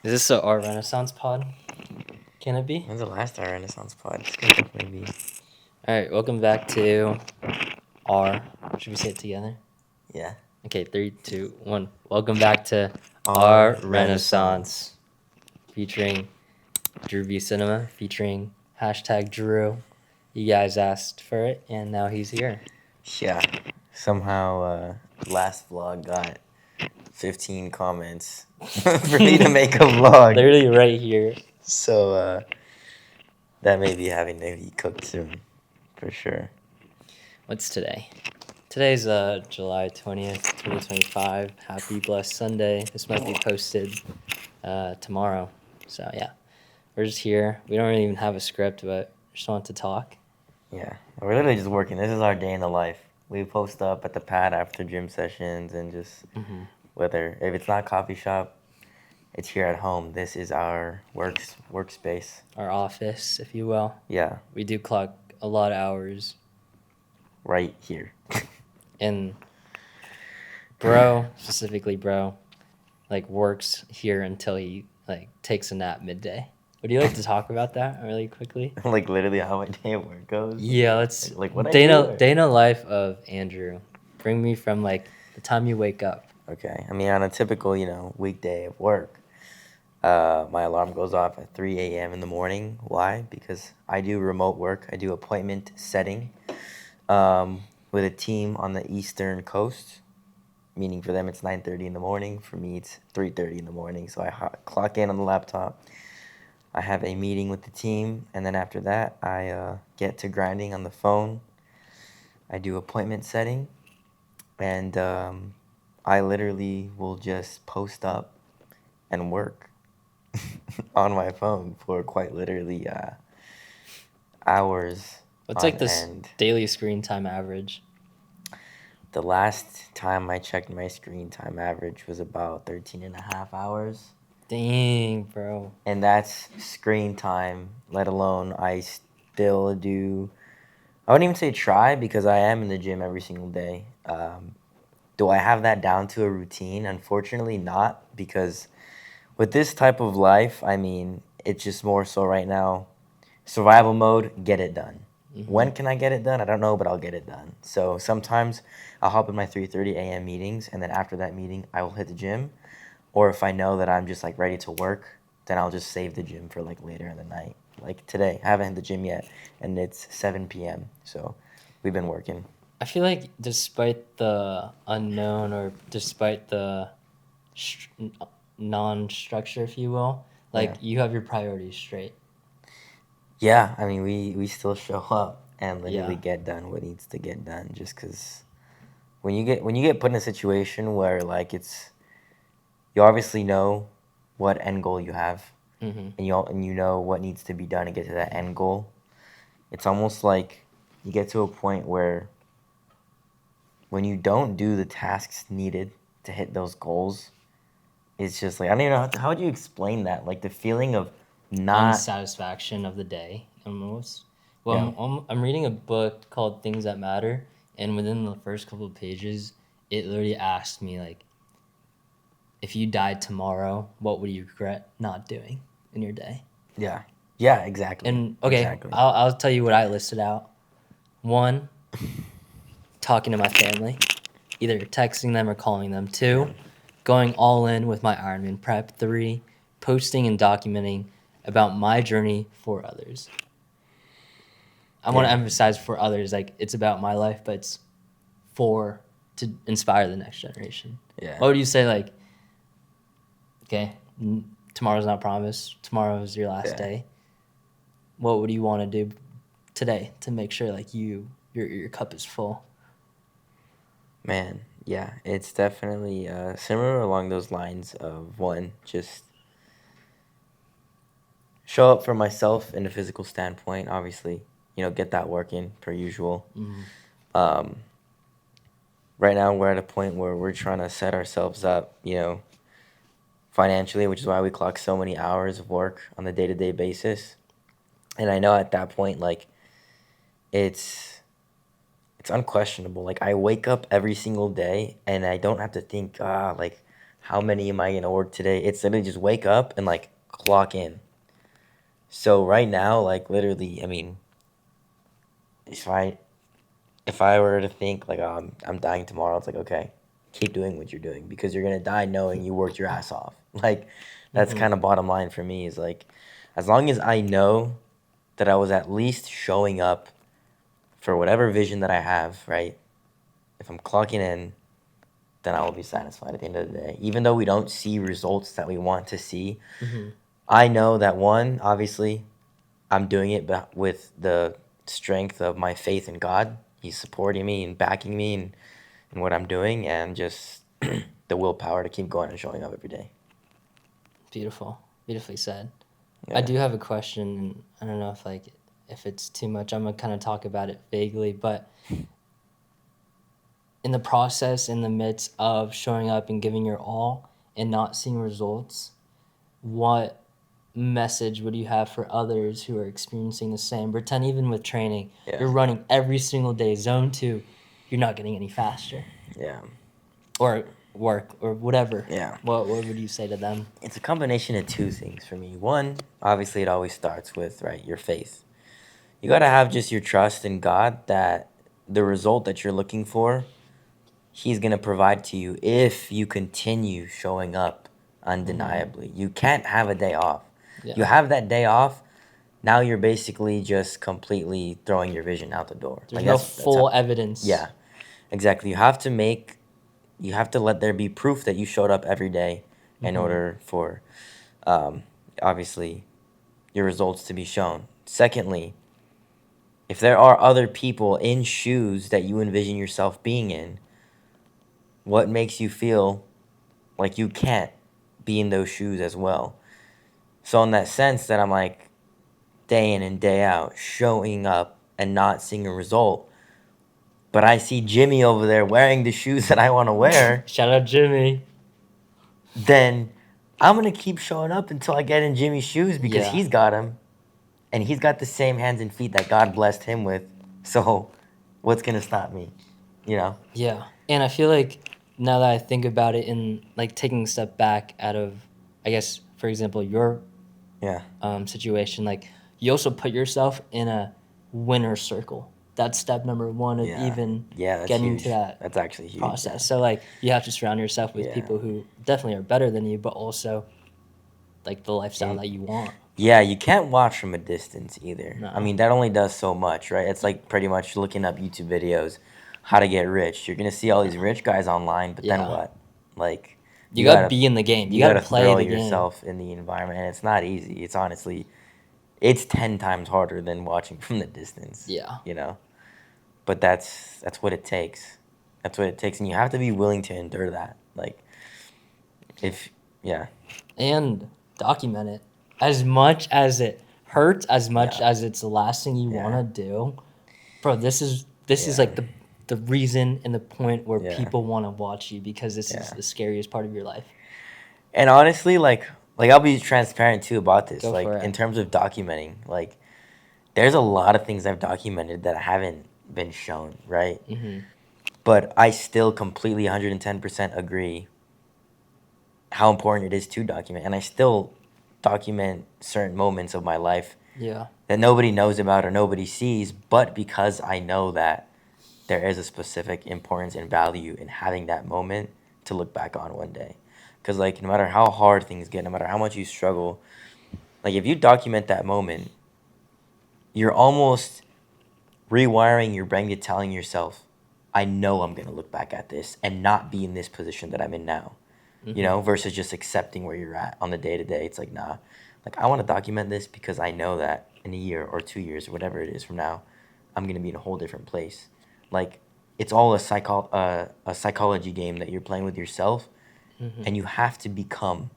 Is this our Renaissance pod? Can it be? When's the last our Renaissance pod? It's gonna definitely be. All right, welcome back to our. Should we say it together? Yeah. Okay, 3, 2, 1. Welcome back to Our our Renaissance, featuring Drew V Cinema, featuring hashtag Drew. You guys asked for it, and now he's here. Yeah. Somehow, last vlog got 15 comments for me to make a vlog. Literally right here. So, that may be having to be cooked soon, for sure. What's today? Today's July 20th, 2025. Happy blessed Sunday. This might be posted tomorrow. So yeah, we're just here. We don't really even have a script, but just want to talk. Yeah. We're literally just working. This is our day in the life. We post up at the pad after gym sessions and just whether, if it's not coffee shop, it's here at home. This is our workspace. Our office, if you will. Yeah. We do clock a lot of hours. Right here. And bro, specifically bro, like works here until he like takes a nap midday. Would you like to talk about that really quickly? Like literally how my day at work goes. Yeah, let's Like what I day do. in a life of Andrew. Bring me from like the time you wake up. Okay. I mean, on a typical, weekday of work, my alarm goes off at 3 a.m. in the morning. Why? Because I do remote work. I do appointment setting with a team on the Eastern Coast. Meaning for them it's 9:30 in the morning. For me it's 3:30 in the morning. So I clock in on the laptop. I have a meeting with the team, and then after that I get to grinding on the phone. I do appointment setting, and I literally will just post up and work on my phone for quite literally hours What's on like this end. daily screen time average? The last time I checked my screen time average was about 13 and a half hours. Dang, bro. And that's screen time, let alone I still do. I wouldn't even say try because I am in the gym every single day. Do I have that down to a routine? Unfortunately, not, because with this type of life, I mean, it's just more so right now survival mode, get it done. When can I get it done? I don't know, but I'll get it done. So sometimes I'll hop in my 3:30 a.m. meetings, and then after that meeting, I will hit the gym. Or if I know that I'm just like ready to work, then I'll just save the gym for like later in the night. Like today, I haven't hit the gym yet, and it's 7 p.m. So we've been working. I feel like despite the unknown or despite the non-structure, if you will, like Yeah. you have your priorities straight. Yeah, I mean, we still show up and literally Yeah. get done what needs to get done. Just because when you get put in a situation where like it's you obviously know what end goal you have, Mm-hmm. and you know what needs to be done to get to that end goal. It's almost like you get to a point where when you don't do the tasks needed to hit those goals, it's just like I don't even know how would you explain that? Like the feeling of not. Unsatisfaction of the day, almost. Yeah. Well, I'm reading a book called Things That Matter, and within the first couple of pages, it literally asked me like, if you died tomorrow, what would you regret not doing in your day? Yeah. Yeah, exactly. And okay, Exactly. I'll tell you what I listed out. One, talking to my family, either texting them or calling them. Yeah. Two, going all in with my Ironman prep. Three, posting and documenting about my journey for others. I want to Yeah. emphasize for others, like it's about my life, but it's for to inspire the next generation. Yeah. What would you say? Like, okay, tomorrow's not promised. Tomorrow is your last Yeah. day. What would you want to do today to make sure like your cup is full? Man, yeah, it's definitely similar along those lines of one, just show up for myself in a physical standpoint, obviously, get that work in per usual. Um, right now, we're at a point where we're trying to set ourselves up, financially, which is why we clock so many hours of work on the day-to-day basis. And I know at that point, like, it's unquestionable. Like I wake up every single day and I don't have to think, like how many am I gonna work today? It's literally just wake up and like clock in. So right now, like literally, I mean, if I if I were to think like, oh, I'm dying tomorrow, it's like, okay, keep doing what you're doing because you're gonna die knowing you worked your ass off. Like that's Mm-hmm. kind of bottom line for me is like, as long as I know that I was at least showing up for whatever vision that I have, right? If I'm clocking in, then I will be satisfied at the end of the day. Even though we don't see results that we want to see, Mm-hmm. I know that one, obviously, I'm doing it with the strength of my faith in God. He's supporting me and backing me in what I'm doing, and just the willpower to keep going and showing up every day. Beautiful. Beautifully said. I Yeah. do have a question, and I don't know if it's too much. I'm gonna kind of talk about it vaguely, but in the process, in the midst of showing up and giving your all and not seeing results, what message would you have for others who are experiencing the same? Pretend even with training, Yeah. you're running every single day, zone 2, you're not getting any faster, Yeah. or work or whatever. Yeah. What would you say to them? It's a combination of two things for me. One, obviously, it always starts with, right, your faith. You got to have just your trust in God that the result that you're looking for, He's going to provide to you if you continue showing up undeniably. You can't have a day off. Yeah. You have that day off, now you're basically just completely throwing your vision out the door. There's Like no that's how, full evidence. yeah, exactly. You have to let there be proof that you showed up every day in order for, um, obviously, your results to be shown. Secondly, if there are other people in shoes that you envision yourself being in, what makes you feel like you can't be in those shoes as well? So in that sense that I'm like day in and day out showing up and not seeing a result, but I see Jimmy over there wearing the shoes that I want to wear, Shout out Jimmy. then I'm going to keep showing up until I get in Jimmy's shoes because Yeah. he's got them and he's got the same hands and feet that God blessed him with. So what's going to stop me? You know? Yeah. And I feel like now that I think about it, in like taking a step back out of, I guess, for example, your Yeah. situation, like you also put yourself in a winner circle. That's step number one of Yeah. even Yeah, that's getting huge. to that That's actually huge. process. So like you have to surround yourself with Yeah. people who definitely are better than you, but also like the lifestyle And that you want. yeah, you can't watch from a distance either. No. I mean, that only does so much, right? It's like pretty much looking up YouTube videos, how to get rich. You're gonna see all these rich guys online, but then Yeah. what? Like, You gotta be in the game. You gotta gotta play throw the game. yourself in the environment, and it's not easy. It's honestly, it's 10 times harder than watching from the distance. Yeah. You know, but that's what it takes. That's what it takes, and you have to be willing to endure that. Like, if yeah, And document it. As much as it hurts, as much Yeah. as it's the last thing you Yeah. wanna do, bro, this is Yeah. like the reason and the point where Yeah. people wanna watch you, because this is Yeah. the scariest part of your life. And honestly, like I'll be transparent too about this. Go Like for it. in terms of documenting, like there's a lot of things I've documented that haven't been shown, right? Mm-hmm. But I still completely 110% agree how important it is to document. And I still document certain moments of my life Yeah. that nobody knows about or nobody sees, but because I know that there is a specific importance and value in having that moment to look back on one day. Because, like, no matter how hard things get, no matter how much you struggle, like, if you document that moment, you're almost rewiring your brain to telling yourself, I know I'm going to look back at this and not be in this position that I'm in now, you know, versus just accepting where you're at on the day to day. It's like, nah, like, I want to document this because I know that in a year or 2 years or whatever it is from now, I'm going to be in a whole different place. Like, it's all a psychology game that you're playing with yourself, and you have to become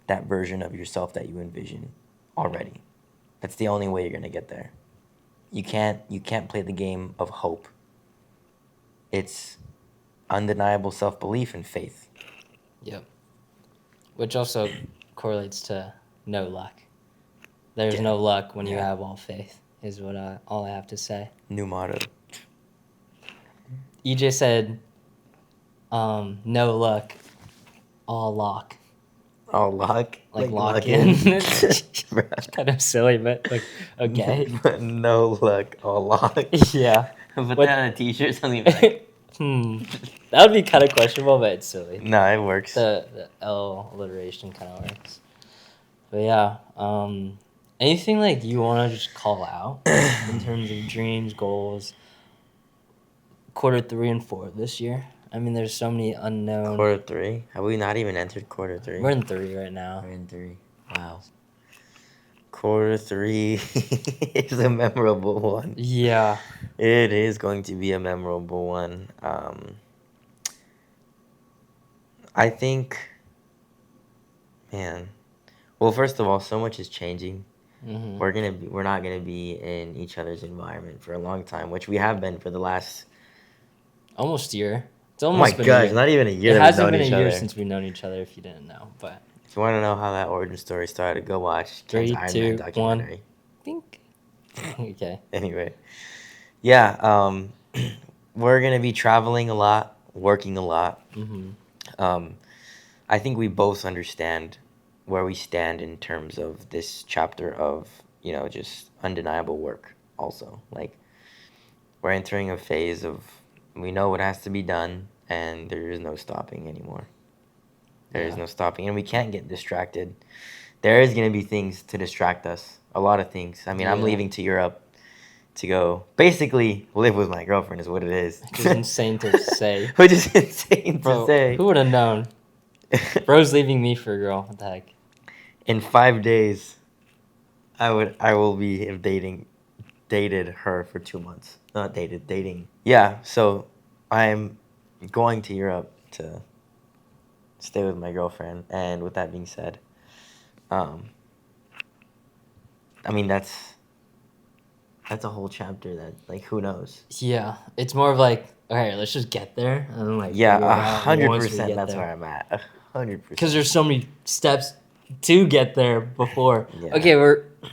that version of yourself that you envision already. That's the only way you're gonna get there. You can't play the game of hope. It's undeniable self-belief and faith. Yep. Which also correlates to no luck. There's Yeah. no luck when you Yeah. have all faith, is what all I have to say. New motto. EJ said, no luck. all lock. Oh, lock? Like lock lock in. Bruh. Kind of silly, but like, okay. No luck, all lock. Yeah. Put What- that on a t-shirt, something like. That would be kind of questionable, but it's silly. No, it works. The L alliteration kind of works. But yeah, anything like you want to just call out in terms of dreams, goals, Q3 and 4 this year? I mean, there's so many unknown. Quarter 3? Have we not even entered quarter 3? We're in 3 right now. We're in 3. Wow. Quarter 3 is a memorable one. Yeah. It is going to be a memorable one. I think, man. Well, first of all, so much is changing. Hmm. We're not gonna be in each other's environment for a long time, which we have been for the last. Almost year. It's Oh my almost been a gosh, year. not even a year It that we've hasn't known been a each year other. since we've known each other, if you didn't know. But If you want to know how that origin story started, go watch Ken's 3, Iron 2, Man 1. documentary. Think. Okay. Anyway, yeah, we're gonna be traveling a lot, working a lot. Hmm. I think we both understand where we stand in terms of this chapter of, just undeniable work also. Like, we're entering a phase of we know what has to be done and there is no stopping anymore. There is Yeah. no stopping and we can't get distracted. There is going to be things to distract us. A lot of things. I mean, I'm Yeah. leaving to Europe to go basically live with my girlfriend is what it is. Which is insane to say. Which is insane Bro, to say. who would have known? Bro's leaving me for a girl. What the heck? In 5 days, I will be have dated her for 2 months. Not dated, dating. Yeah, so I'm going to Europe to stay with my girlfriend. And with that being said, I mean that's a whole chapter that like who knows. Yeah, it's more of like, okay, let's just get there and then like Yeah, figure it out once we 100%. get That's there. where I'm at. 100%. Because there's so many steps to get there before. Yeah. Okay,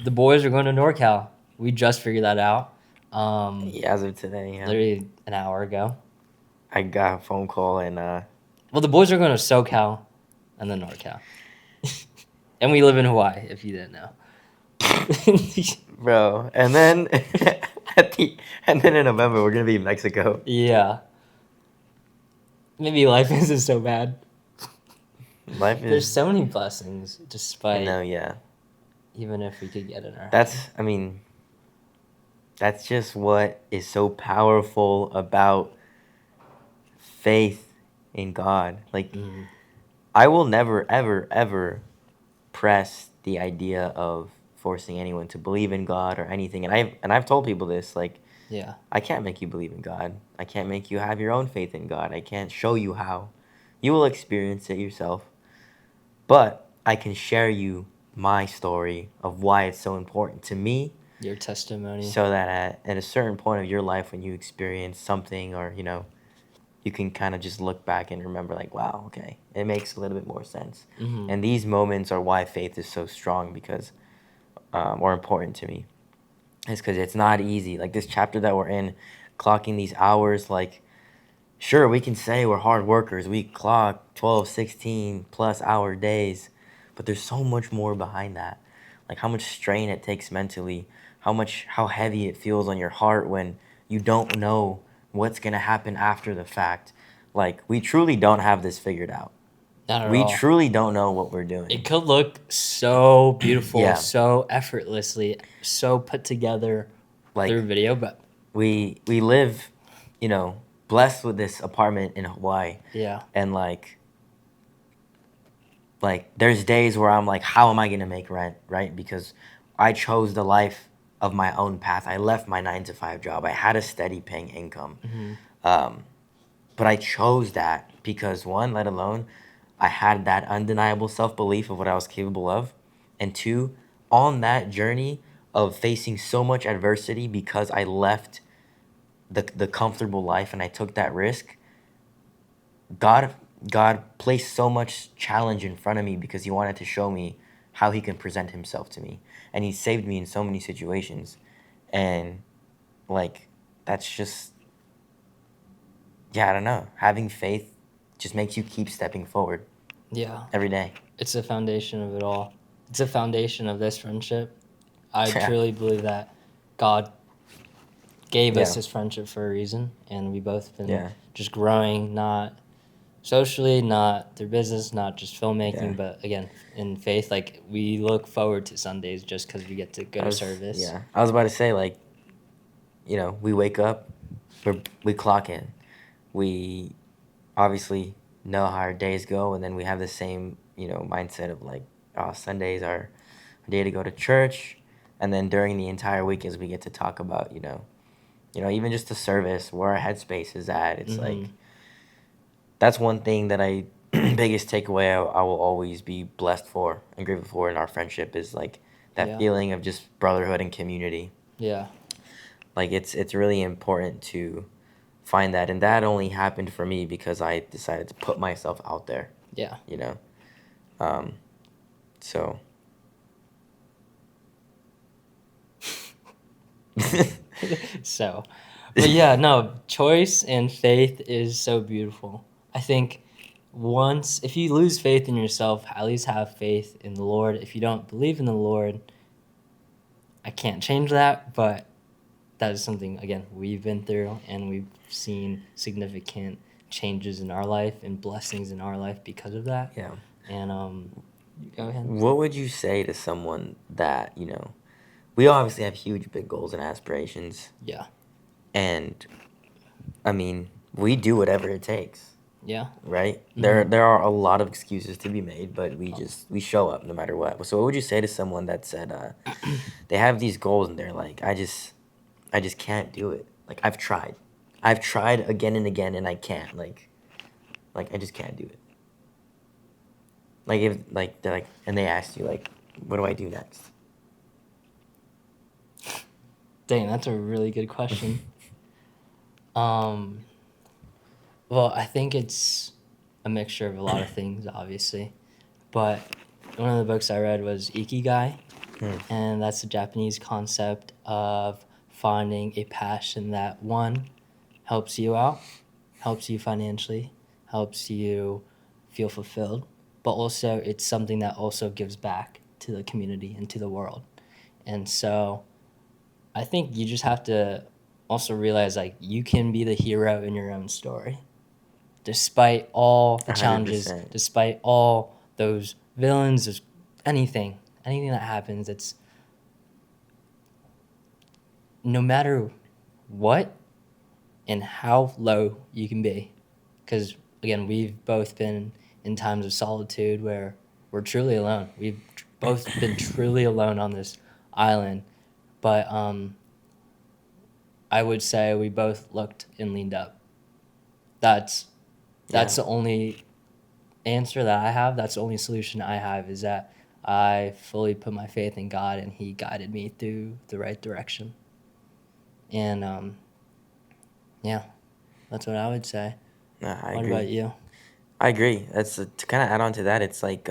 the boys are going to NorCal. We just figured that out. Yeah, as of today, yeah. Literally an hour ago. I got a phone call and Well, the boys are going to SoCal and then NorCal. And we live in Hawaii, if you didn't know. bro, and then and then in November we're gonna be in Mexico. Yeah. Maybe life isn't so bad. Life There's is. so many blessings, I despite know, yeah. even if we could get in our I mean, that's just what is so powerful about faith in God. Like, Mm, I will never, ever, ever press the idea of forcing anyone to believe in God or anything. And I've told people this, like, yeah. I can't make you believe in God. I can't make you have your own faith in God. I can't show you how. You will experience it yourself. But I can share you my story of why it's so important to me. Your testimony. So that at a certain point of your life when you experience something or, you can kind of just look back and remember like, wow, okay, it makes a little bit more sense. Hmm. And these moments are why faith is so strong because, or important to me. It's because it's not easy. Like this chapter that we're in, clocking these hours, like, sure, we can say we're hard workers. We clock 12, 16 plus hour days, but there's so much more behind that. Like how much strain it takes mentally, how heavy it feels on your heart when you don't know what's going to happen after the fact. Like we truly don't have this figured out. Not at We all. truly don't know what we're doing. It could look so beautiful, Yeah. so effortlessly, so put together Like through video, but we live, blessed with this apartment in Hawaii. yeah. And like there's days where I'm like, how am I gonna make rent, right? Because I chose the life of my own path. I left my 9 to 5 job. I had a steady paying income. Hmm. But I chose that because one, let alone I had that undeniable self-belief of what I was capable of. And two, on that journey of facing so much adversity because I left the comfortable life and I took that risk, God placed so much challenge in front of me because he wanted to show me how he can present himself to me. And he saved me in so many situations. And like that's just, yeah, I don't know. Having faith just makes you keep stepping forward. Yeah. every day. It's the foundation of it all. It's the foundation of this friendship. I Yeah. truly believe that God gave us Yeah. this friendship for a reason, and we both been Yeah. just growing, not socially, not through business, not just filmmaking, Yeah. but again, in faith. Like, we look forward to Sundays just because we get to go to service. I was about to say, like, you know, we wake up, we clock in, we obviously know how our days go, and then we have the same, you know, mindset of like, oh, Sundays are a day to go to church, and then during the entire week, as we get to talk about, even just the service, where our headspace is at. It's Mm-hmm. like that's one thing that I biggest takeaway I will always be blessed for and grateful for in our friendship is like that Yeah. feeling of just brotherhood and community. Yeah. Like it's really important to find that, and that only happened for me because I decided to put myself out there. Yeah. You know, um, so. So, but yeah, no, choice and faith is so beautiful. I think if you lose faith in yourself, at least have faith in the Lord. If you don't believe in the Lord, I can't change that, but that is something, again, we've been through, and we've seen significant changes in our life and blessings in our life because of that. Yeah. And go ahead. What would you say to someone that, we obviously have huge big goals and aspirations, Yeah. and I mean, we do whatever it takes, Yeah. right? Mhm. There are a lot of excuses to be made, but we show up no matter what. So what would you say to someone that said they have these goals and they're like, I just can't do it. Like I've tried again and again, and I can't. Like I just can't do it. Like if like they're like, and they ask you like, what do I do next? Dang, that's a really good question. Um, well, I think it's a mixture of a lot of things, obviously. But one of the books I read was Ikigai, and that's a Japanese concept of finding a passion that, one, helps you out, helps you financially, helps you feel fulfilled, but also it's something that also gives back to the community and to the world. And so I think you just have to also realize, like, you can be the hero in your own story. Despite all the challenges, 100%. despite all those villains, there's anything that happens, it's no matter what and how low you can be. Because, again, we've both been in times of solitude where we're truly alone. We've both been truly alone on this island. But I would say we both looked and leaned up. That's Yeah. the only answer that I have. That's the only solution I have, is that I fully put my faith in God, and He guided me through the right direction. And yeah, that's what I would say. Nah, I What agree. about you? I agree. That's to kind of add on to that. It's like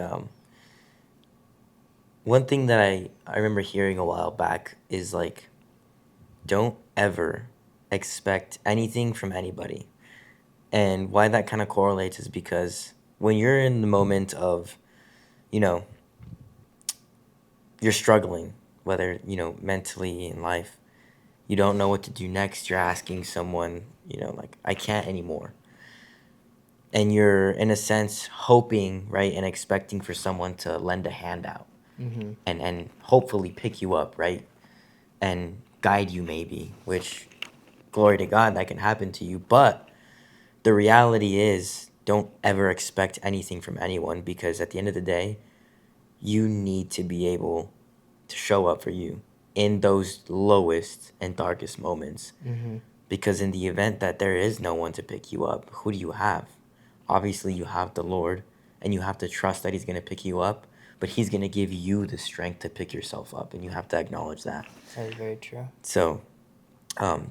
one thing that I remember hearing a while back is like, don't ever expect anything from anybody. And why that kind of correlates is because when you're in the moment of, you know, you're struggling, whether, mentally in life, you don't know what to do next, you're asking someone, like, I can't anymore. And you're, in a sense, hoping, right, and expecting for someone to lend a hand out Mm-hmm. and hopefully pick you up, right, and guide you maybe, which, glory to God, that can happen to you. But the reality is, don't ever expect anything from anyone, because at the end of the day, you need to be able to show up for you in those lowest and darkest moments. Mm-hmm. Because in the event that there is no one to pick you up, who do you have? Obviously, you have the Lord, and you have to trust that He's going to pick you up, but He's going to give you the strength to pick yourself up, and you have to acknowledge that. That is very true. So,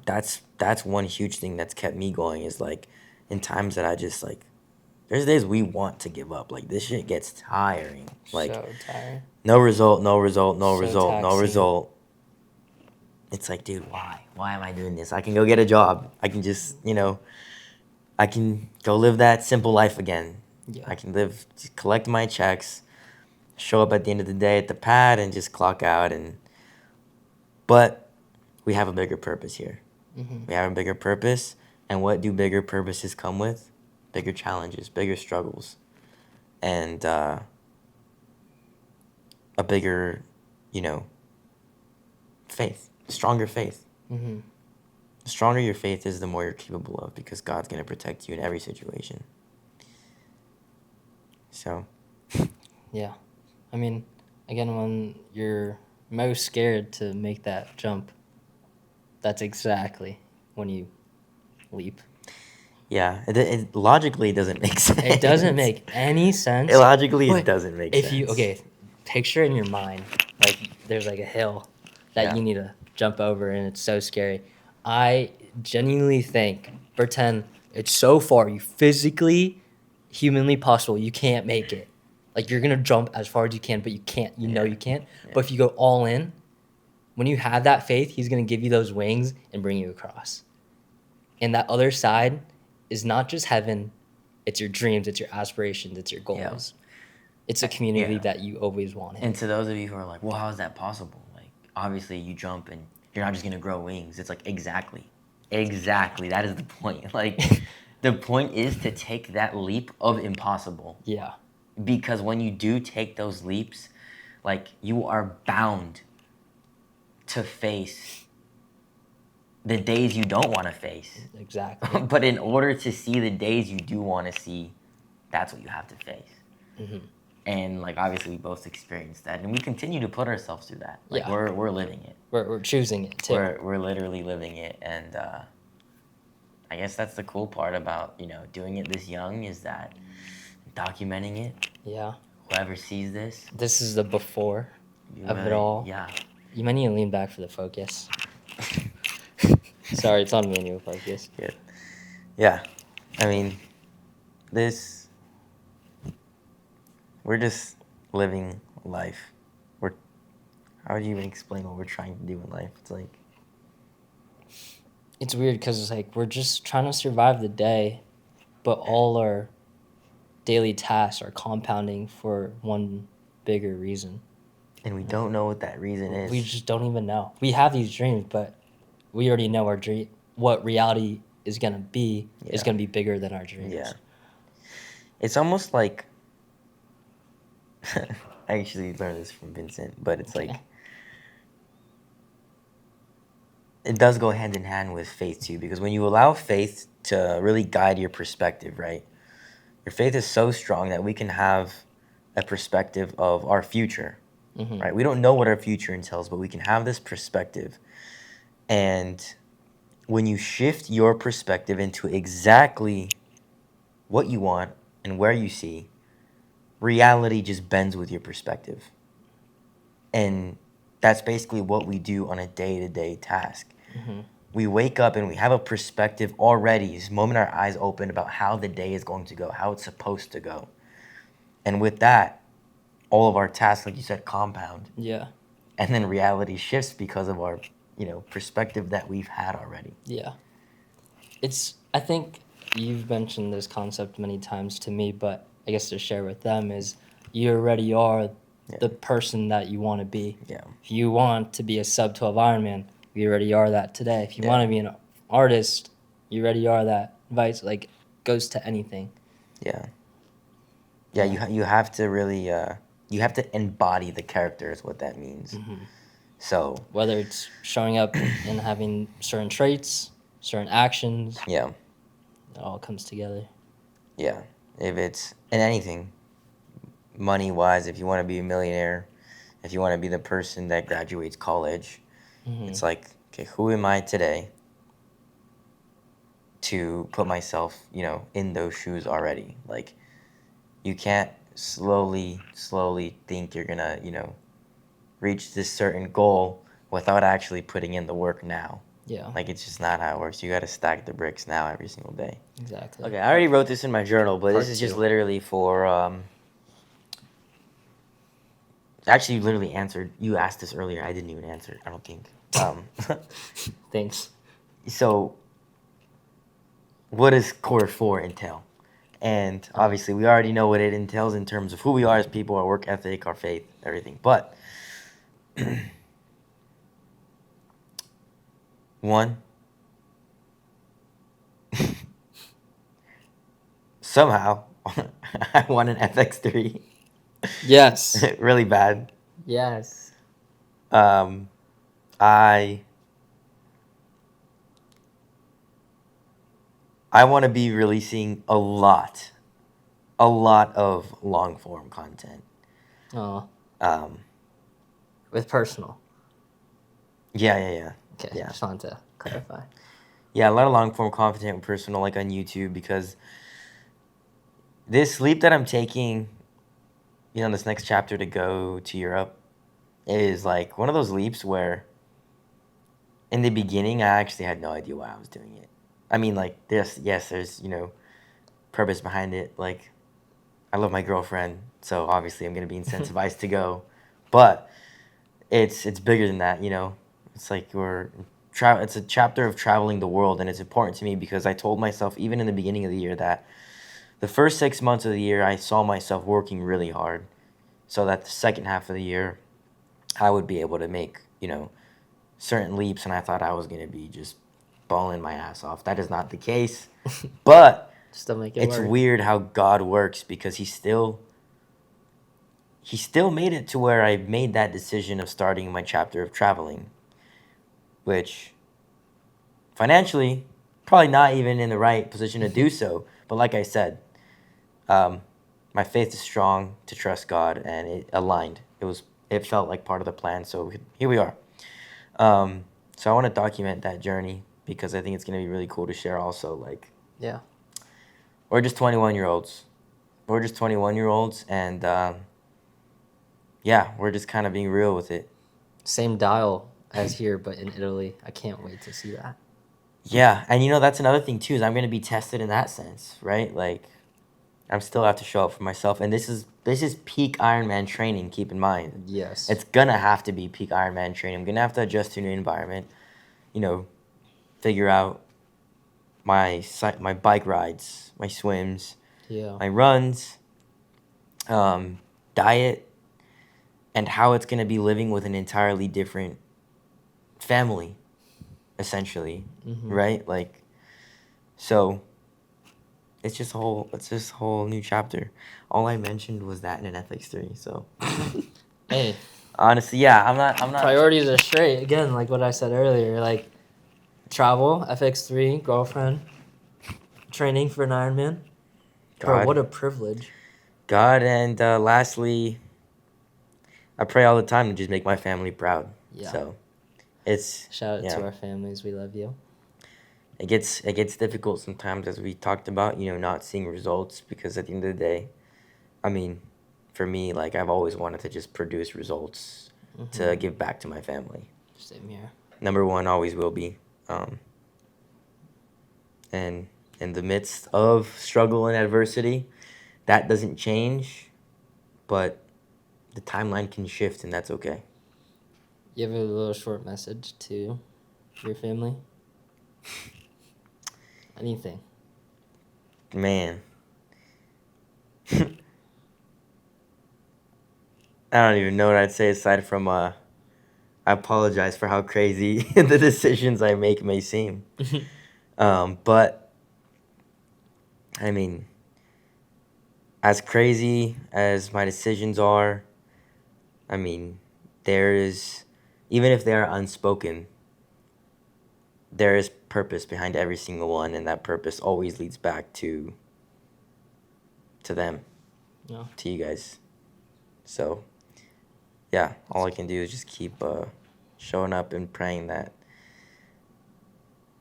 that's one huge thing that's kept me going, is like, in times that I just like, there's days we want to give up. Like, this shit gets tiring. Like, So tired. no result, no result, no So result, no taxing. result. It's like, dude, why? Why am I doing this? I can go get a job. I can just, I can go live that simple life again. Yeah. I can live, just collect my checks, show up at the end of the day at the pad, and just clock out. But we have a bigger purpose here. Mm-hmm. We have a bigger purpose, and what do bigger purposes come with? Bigger challenges, bigger struggles, and a bigger, you know, faith, stronger faith. Mm-hmm. The stronger your faith is, the more you're capable of, because God's going to protect you in every situation. So, Yeah. I mean, again, when you're most scared to make that jump, that's exactly when you leap. yeah, it logically doesn't make sense. It doesn't make any sense. Logically, it but doesn't make if sense. you picture in your mind like there's like a hill that Yeah. you need to jump over, and it's so scary. I genuinely think, pretend it's so far, you physically, humanly possible, you can't make it. Like you're gonna jump as far as you can, but you can't. You know Yeah. you can't. Yeah. But if you go all in, when you have that faith, He's gonna give you those wings and bring you across. And that other side is not just heaven, it's your dreams, it's your aspirations, it's your goals. It's a community that you always wanted. And to those of you who are like, well, how is that possible? Like, obviously, you jump and you're not just going to grow wings. It's like, exactly. Exactly. That is the point. Like, the point is to take that leap of impossible. Yeah. Because when you do take those leaps, like, you are bound to face the days you don't want to face. Exactly. But in order to see the days you do want to see, that's what you have to face. Mm-hmm. And like obviously we both experienced that, and we continue to put ourselves through that. Like Yeah. we're living it. We're choosing it too. We're literally living it, and I guess that's the cool part about doing it this young, is that documenting it. Yeah. Whoever sees this, This is the before of it really- all. Yeah. You might need to lean back for the focus. Sorry, it's on manual focus. Good. Yeah. I mean, we're just living life. How would you even explain what we're trying to do in life? It's like, It's weird because it's like we're just trying to survive the day, but all our daily tasks are compounding for one bigger reason. and we don't know what that reason is. We just don't even know. We have these dreams, but we already know our dream. What reality is gonna be is Yeah. gonna be bigger than our dreams. Yeah. It's almost like I actually learned this from Vincent, but it's like Okay. it does go hand in hand with faith too, because when you allow faith to really guide your perspective, right? Your faith is so strong that we can have a perspective of our future, Mhm. right? We don't know what our future entails, but we can have this perspective. And when you shift your perspective into exactly what you want and where you see, reality just bends with your perspective. And that's basically what we do on a day-to-day task. Mhm. We wake up and we have a perspective already, the moment our eyes open, about how the day is going to go, how it's supposed to go. And with that, all of our tasks, like you said, compound. Yeah. And then reality shifts because of our, perspective that we've had already. Yeah. I think you've mentioned this concept many times to me, but I guess to share with them is you already are the person that you want to be. Yeah. If you want to be a sub-12 Ironman, you already are that today. If you Yeah. want to be an artist, you already are that. Vice, like, goes to anything. Yeah. Yeah, you have to really, you have to embody the character is what that means. Mm-hmm. So. Whether it's showing up and having certain traits, certain actions. Yeah. It all comes together. Yeah. If it's in anything, money-wise, if you want to be a millionaire, if you want to be the person that graduates college, Mm-hmm. it's like, okay, who am I today to put myself, in those shoes already? Like, you can't slowly think you're gonna, reach this certain goal without actually putting in the work now. Yeah. Like, it's just not how it works. You got to stack the bricks now every single day. Exactly. Okay, I already wrote this in my journal, but Part this is just 2. literally for, actually, you literally answered. You asked this earlier. I didn't even answer it, I don't think. Thanks. So, what does core 4 entail? And obviously, we already know what it entails in terms of who we are as people, our work ethic, our faith, everything. But one, somehow, I won an FX3. Yes. Really bad. Yes. Um, I want to be releasing a lot of long form content. Oh, Um, with personal. yeah. Okay, Yeah. just wanted to clarify. Yeah, a lot of long form content and personal, like on YouTube, because this leap that I'm taking, this next chapter to go to Europe is like one of those leaps where in the beginning I actually had no idea why I was doing it. I mean, like, there's purpose behind it. Like, I love my girlfriend, so obviously I'm gonna be incentivized to go. But it's bigger than that, It's like it's a chapter of traveling the world, and it's important to me because I told myself even in the beginning of the year that the first 6 months of the year I saw myself working really hard, so that the second half of the year I would be able to make certain leaps, and I thought I was gonna be just balling my ass off. That is not the case, but Still make it it's work. weird how God works because he still made it to where I made that decision of starting my chapter of traveling, which financially probably not even in the right position to do so. But like I said, my faith is strong to trust God, and it aligned. It felt like part of the plan. So here we are. So I want to document that journey because I think it's going to be really cool to share also. Like, Yeah. we're just 21-year-olds. We're just 21-year-olds, and yeah, we're just kind of being real with it. Same dial as here, but in Italy. I can't wait to see that. Yeah, and that's another thing too, is I'm going to be tested in that sense, right? Like, I'm still have to show up for myself, and this is peak Ironman training. Keep in mind, Yes. it's gonna have to be peak Ironman training. I'm gonna have to adjust to a new environment, figure out my bike rides, my swims, Yeah. my runs, diet, and how it's gonna be living with an entirely different family, essentially, right? Like, so it's just a whole new chapter. All I mentioned was that in an FX3. So, Hey, honestly, yeah, I'm not. priorities are straight. Again, like what I said earlier, like travel, FX3, girlfriend, training for an Ironman. Bro, what God, a privilege. and lastly, I pray all the time to just make my family proud. Yeah. So, it's Shout out yeah. to our families. We love you. It gets difficult sometimes, as we talked about, not seeing results, because at the end of the day, I mean, for me, like, I've always wanted to just produce results to give back to my family. Same here. Number one, always will be. And in the midst of struggle and adversity, that doesn't change, but the timeline can shift, and that's okay. You have a little short message to your family? Anything. Man. I don't even know what I'd say aside from I apologize for how crazy the decisions I make may seem. But I mean, as crazy as my decisions are, I mean, there is, even if they are unspoken, there is purpose behind every single one, and that purpose always leads back to them, Yeah. to you guys. So, yeah, all I can do is just keep showing up and praying that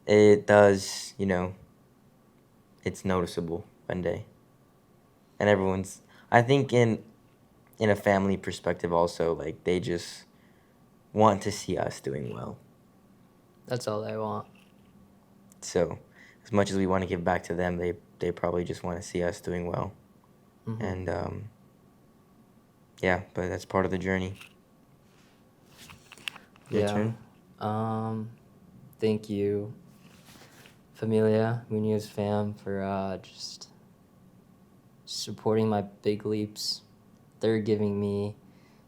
it does, it's noticeable one day. And everyone's, I think in a family perspective also, like, they just want to see us doing well. That's all I want. So, as much as we want to give back to them, they probably just want to see us doing well. And yeah, but that's part of the journey. Your turn. Thank you, Familia, Munoz fam, for just supporting my big leaps. They're giving me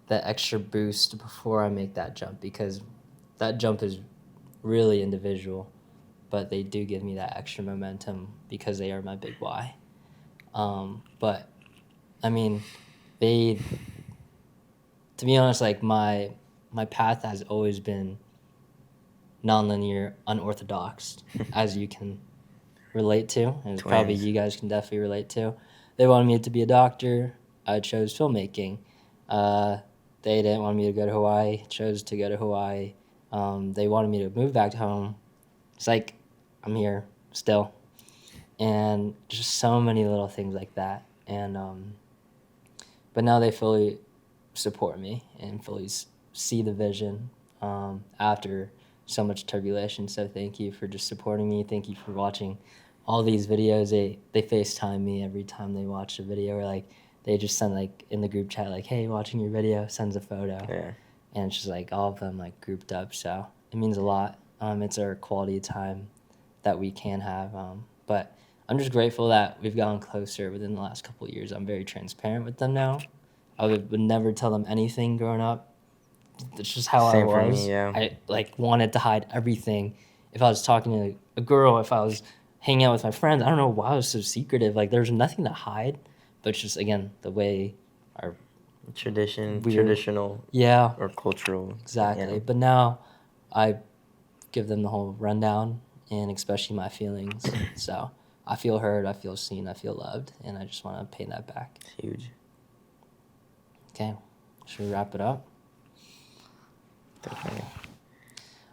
that extra boost before I make that jump, because that jump is really individual, but they do give me that extra momentum because they are my big why. But I mean, to be honest, like my path has always been nonlinear, unorthodox, as you can relate to, and probably you guys can definitely relate to. They wanted me to be a doctor. I chose filmmaking. They didn't want me to go to Hawaii. Chose to go to Hawaii. They wanted me to move back home. It's like I'm here still, and just so many little things like that. And but now they fully support me and fully see the vision after so much turbulation. So thank you for just supporting me. Thank you for watching all these videos. They FaceTime me every time they watch a video, or like they just send like in the group chat like, hey, watching your video, sends a photo. Yeah. And it's just like all of them like grouped up. So it means a lot. It's our quality time that we can have. But I'm just grateful that we've gotten closer within the last couple of years. I'm very transparent with them now. I would never tell them anything growing up. That's just how Same I for me, was. yeah. I like wanted to hide everything. If I was talking to a girl, if I was hanging out with my friends, I don't know why I was so secretive. Like there's nothing to hide, but it's just again the way our traditional, yeah, or cultural. exactly. You know. But now I give them the whole rundown, and especially my feelings. So I feel heard, I feel seen, I feel loved, and I just want to pay that back. It's huge. Okay, should we wrap it up? Definitely.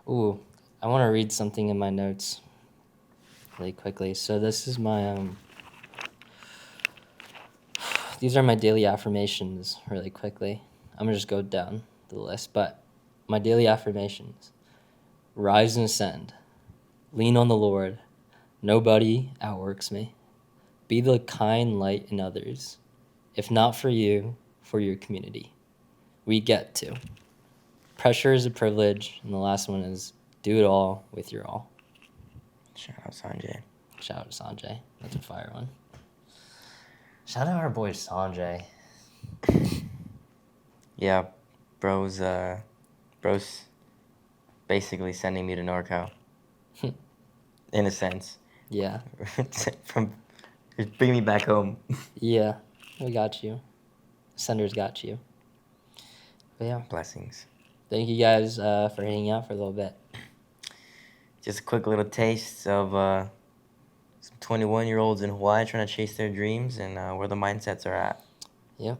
Ooh, I want to read something in my notes really quickly. So this is my these are my daily affirmations really quickly. I'm gonna just go down the list, but my daily affirmations: rise and ascend, lean on the Lord, nobody outworks me, be the kind light in others, if not for you, for your community. We get to. Pressure is a privilege, and the last one is do it all with your all. Shout out Sanjay. Shout out to Sanjay. That's a fire one. Shout out our boy Sanjay. Yeah, bro's basically sending me to NorCal. In a sense. Yeah. Bring me back home. Yeah, we got you. Sender's got you. But yeah, Blessings. thank you guys for hanging out for a little bit. Just a quick little taste of some 21-year-olds in Hawaii trying to chase their dreams and where the mindsets are at. Yep.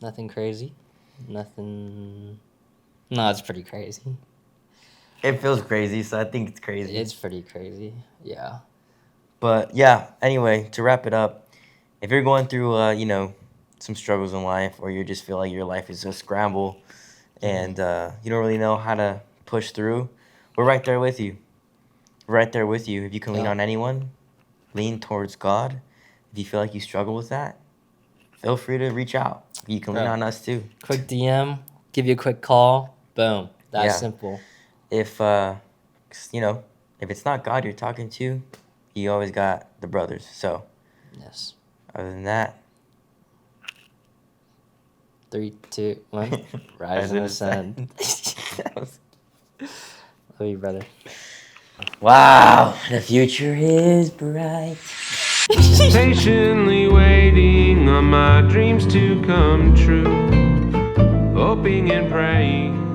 Nothing crazy. Nothing. No, it's pretty crazy. It feels crazy, so I think it's crazy. It's pretty crazy. Yeah. But yeah, anyway, to wrap it up, if you're going through, some struggles in life, or you just feel like your life is a scramble and you don't really know how to push through, we're right there with you. We're right there with you. If you can lean on anyone, lean towards God. If you feel like you struggle with that, feel free to reach out. You can lean on us too. Quick DM, give you a quick call. Boom. That's simple. If, if it's not God you're talking to, you always got the brothers. So, yes. Other than that, 3, 2, 1. Rise and ascend. Love you, brother. Wow, the future is bright. Patiently waiting on my dreams to come true, hoping and praying